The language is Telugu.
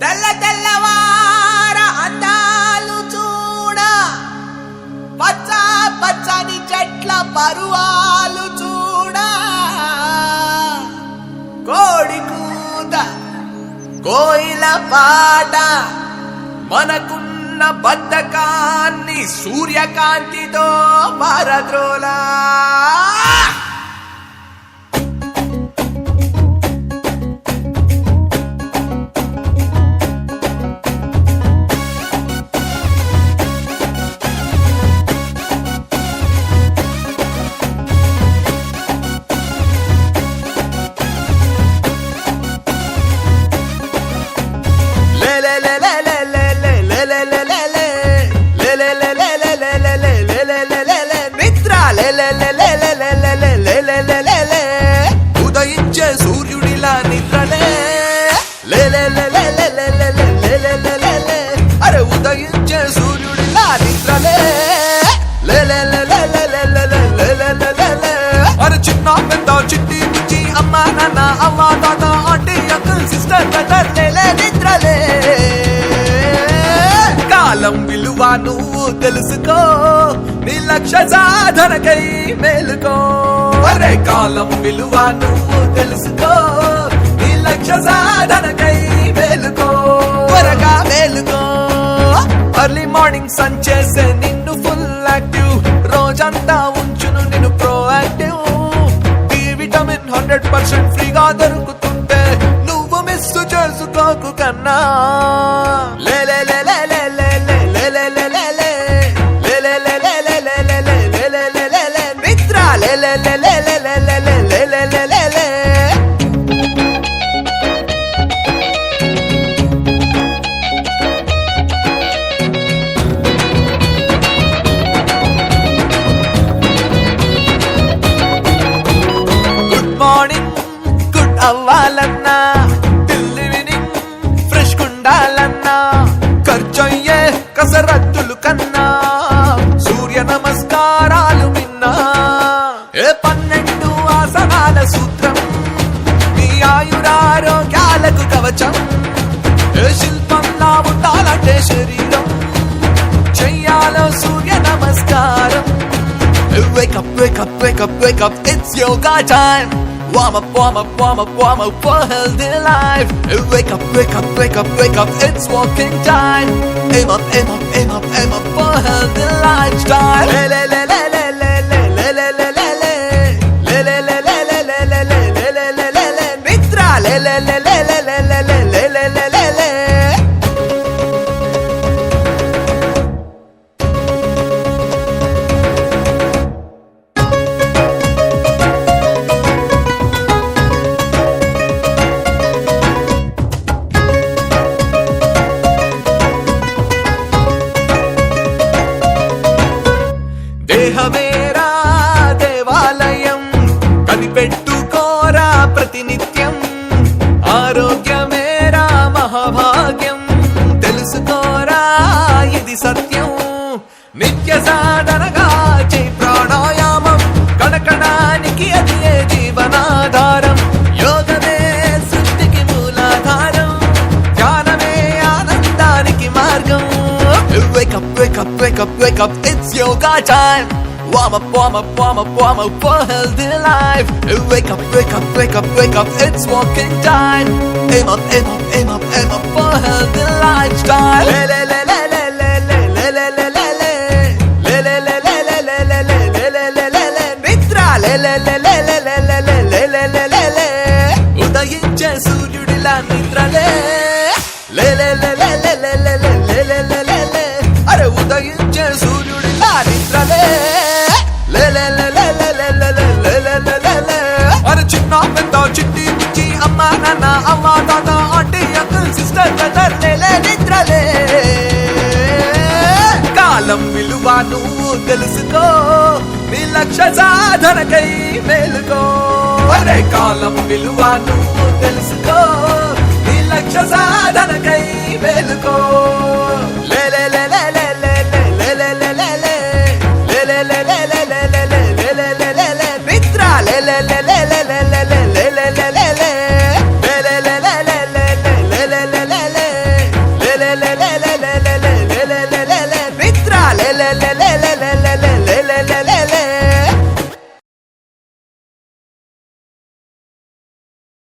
తెల్ల తెల్లవార అందాలు చూడ పచ్చ పచ్చని చెట్ల పరువాలు చూడ కోడి కూత కోయిల పాట మనకున్న బద్ధకాన్ని సూర్యకాంతితో పారద్రోలా ఉదయించే సూర్యుడిలా నిద్రలే అరే ఉదయించే సూర్యుడిలా నిద్రలే అరే చిన్న పెద్ద చిట్టి పిచ్చి అమ్మ నాన్న అమ్మ తాత ఆంటీ అంకుల్ సిస్టర్ బ్రదర్ నిద్రలే కాలం విలువ నువ్వు తెలుసుకో నీ లక్ష్య సాధనకై మేలుకో అరే కాలం విలువ నువ్వు తెలుసుకో నీ లక్ష్య సాధనకై మేలుకో త్వరగా మేలుకో ఎర్లీ మార్నింగ్ సన్ చేసే నిన్ను ఫుల్ యాక్టివ్ రోజంతా ఉంచును నిన్ను ప్రోయాక్టివ్ డి విటమిన్ 100% ఫ్రీగా దొరుకుతుంటే నువ్వు మిస్ చేసుకోకు కన్నా మార్నింగ్ గుడ్ అవ్వాలన్నా ఈవినింగ్ ఫ్రెష్ ఉండాలన్నా ఖర్చయ్యే కసరత్తులు కన్నా సూర్య నమస్కారాలు విన్నా ఏ 12 ఆసనాల సూత్రం నీ ఆయురారోగ్యాలకు కవచం ఏ శిల్పంలా ఉండాలంటే శరీరం చెయ్యాలో సూర్య నమస్కారం Wake up, wake up, wake up, wake up, it's yoga time. Warm up, warm up, warm up, warm up for healthy life. Wake up, wake up, wake up, wake up, it's walking time. Aim up, aim up, aim up, aim up for healthy lifestyle. దేహమేరా దేవాలయం కనిపెట్టుకోరా ప్రతినిత్యం ఆరోగ్యమేరా మహాభాగ్యం తెలుసుకోరా ఇది సత్యం నిత్య సాధనగా చే ప్రాణాయామం కణకణానికి అది ఏ జీవనాధారం యోగమే సృష్టికి మూలాధారం ధ్యానమే ఆనందానికి మార్గం Wake up, wake up, wake up, wake up, it's yoga time. Warm up, warm up, warm up, warm up for healthy life. Wake up, wake up, wake up, wake up, it's walking time. Aim up, aim up, aim up, aim up for healthy lifestyle. ఉదయించే సూర్యుడిలా నిద్రలే అరే ఉదయించే సూర్యుడిలా నిద్రలే అరే చిన్న పెద్ద చిట్టి పిచ్చి అమ్మ నాన్న అమ్మ తాత ఆంటీ అంకుల్ సిస్టర్ బ్రదర్ నిద్రలే కాలం విలువ నువ్వు తెలుసుకో నీ లక్ష్య సాధనకై మేలుకో అరే కాలం విలువ నువ్వు తెలుసుకో నీ లక్ష్య సాధనకై మేలుకో